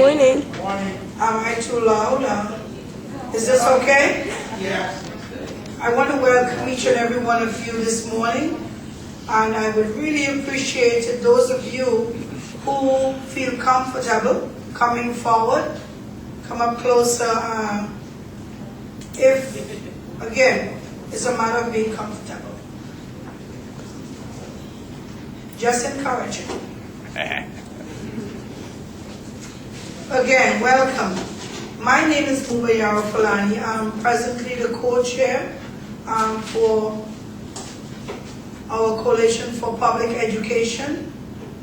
morning. Am I too loud? Is this okay? Yes. I want to welcome each and every one of you this morning, and I would really appreciate it, those of you who feel comfortable coming forward, come up closer. If, again, it's a matter of being comfortable. Just encourage it. Again, welcome. My name is Muba YaroFulani. I'm presently the co-chair for our Coalition for Public Education,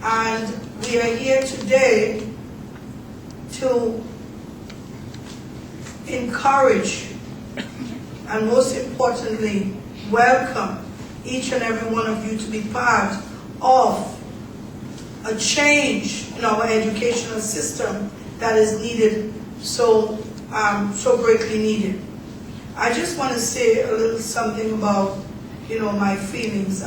and we are here today to encourage and most importantly welcome each and every one of you to be part of a change in our educational system that is needed, so greatly needed. I just want to say a little something about, my feelings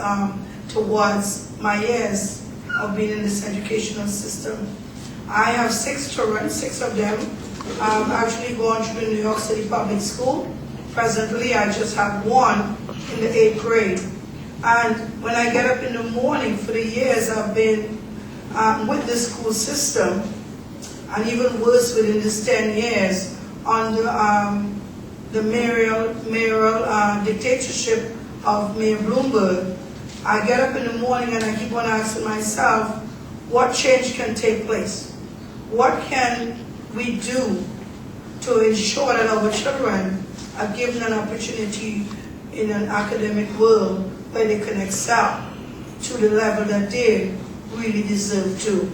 towards my years of being in this educational system. I have 6 children, 6 of them actually going through the New York City Public School. Presently, I just have 1 in the 8th grade. And when I get up in the morning, for the years I've been with the school system, and even worse within this 10 years, under the mayoral dictatorship of Mayor Bloomberg, I get up in the morning and I keep on asking myself, what change can take place? What can we do to ensure that our children are given an opportunity in an academic world where they can excel to the level that they really deserve to?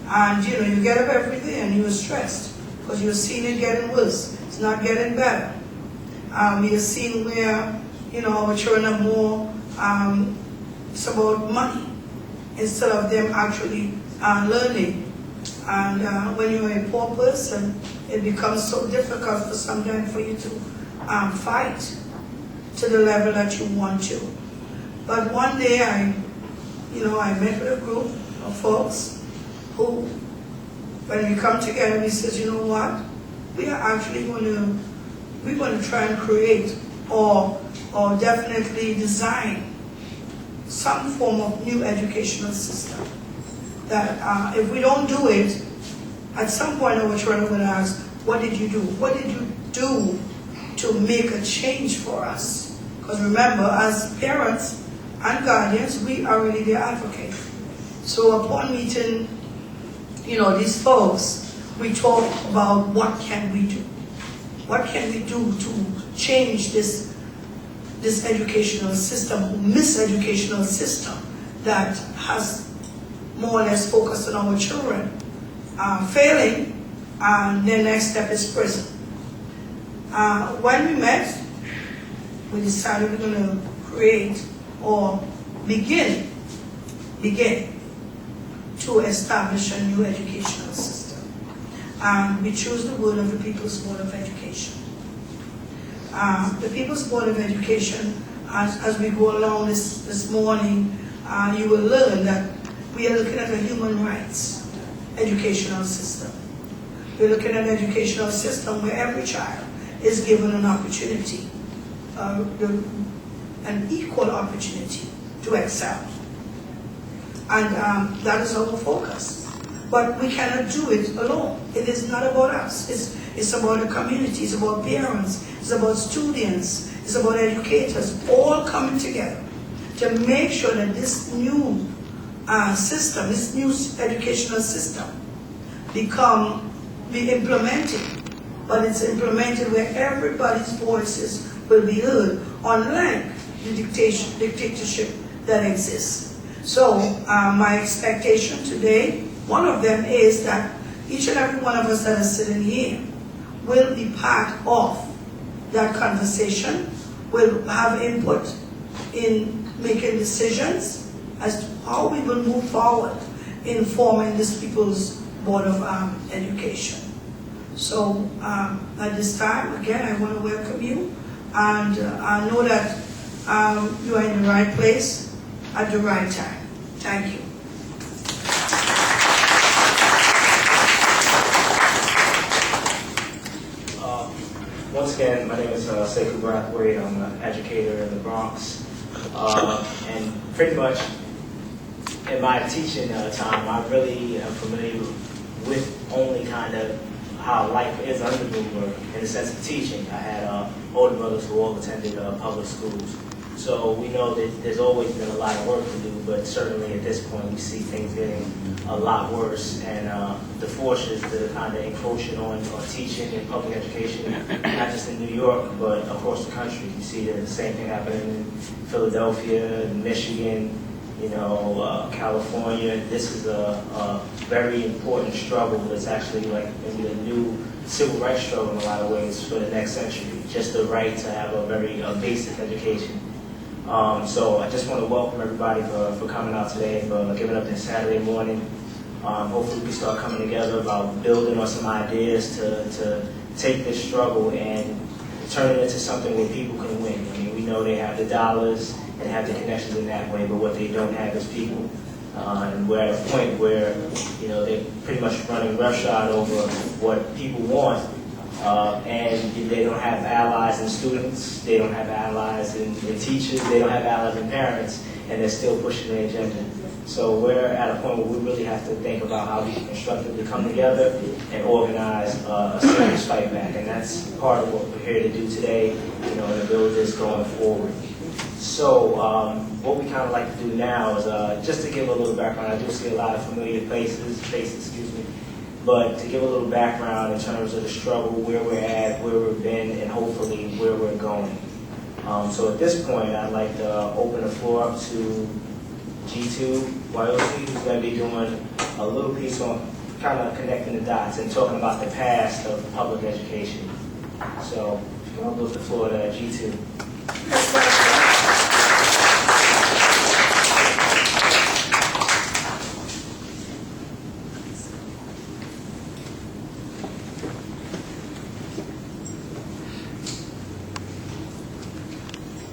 And you get up every day and you're stressed because you're seeing it getting worse. It's not getting better. You're seeing where our children are more, it's about money instead of them actually learning. And when you're a poor person, it becomes so difficult for sometimes for you to fight to the level that you want to. But one day I met with a group of folks who, when we come together, we says, you know what? We are actually going to try and create or definitely design some form of new educational system. That if we don't do it, at some point our children are going to ask, what did you do? What did you do to make a change for us? Because remember, as parents and guardians, we are really their advocate. So upon meeting, these folks, we talk about what can we do? What can we do to change this educational system, miseducational system that has more or less focused on our children failing, and their next step is prison. When we met, we decided we're going to create or begin to establish a new educational system. We choose the word of the People's Board of Education. The People's Board of Education, as we go along this morning, you will learn that we are looking at a human rights educational system. We're looking at an educational system where every child is given an opportunity, an equal opportunity to excel. And that is our focus. But we cannot do it alone. It is not about us. It's about the community, it's about parents, it's about students, it's about educators, all coming together to make sure that this new system, this new educational system be implemented, but it's implemented where everybody's voices will be heard, unlike the dictatorship that exists. So my expectation today, one of them is that each and every one of us that is sitting here will be part of that conversation, will have input in making decisions as to how we will move forward in forming this People's Board of Education. So at this time, again, I want to welcome you, and I know that you are in the right place at the right time. Thank you. once again, my name is Seku Braithwaite. I'm an educator in the Bronx. And pretty much in my teaching time, I really am familiar with only kind of how life is under Muba in the sense of teaching. I had older brothers who all attended public schools. So we know that there's always been a lot of work to do, but certainly at this point we see things getting a lot worse, and the forces that are kind of encroaching on teaching and public education, not just in New York, but across the country. You see the same thing happening in Philadelphia, Michigan, California. This is a very important struggle that's actually like maybe a new civil rights struggle in a lot of ways for the next century, just the right to have a very basic education. So I just want to welcome everybody for coming out today, for giving up this Saturday morning. Hopefully we can start coming together about building on some ideas to take this struggle and turn it into something where people can win. I mean, we know they have the dollars and have the connections in that way, but what they don't have is people. And we're at a point where, they're pretty much running roughshod over what people want. And they don't have allies in students, they don't have allies in teachers, they don't have allies in parents, and they're still pushing their agenda. So we're at a point where we really have to think about how we can constructively come together and organize a serious fight back. And that's part of what we're here to do today, to build this going forward. So what we kind of like to do now is just to give a little background. I do see a lot of familiar faces, but to give a little background in terms of the struggle, where we're at, where we've been, and hopefully where we're going. So at this point, I'd like to open the floor up to G2 YOC, who's going to be doing a little piece on kind of connecting the dots and talking about the past of public education. So if you want to move the floor to G2.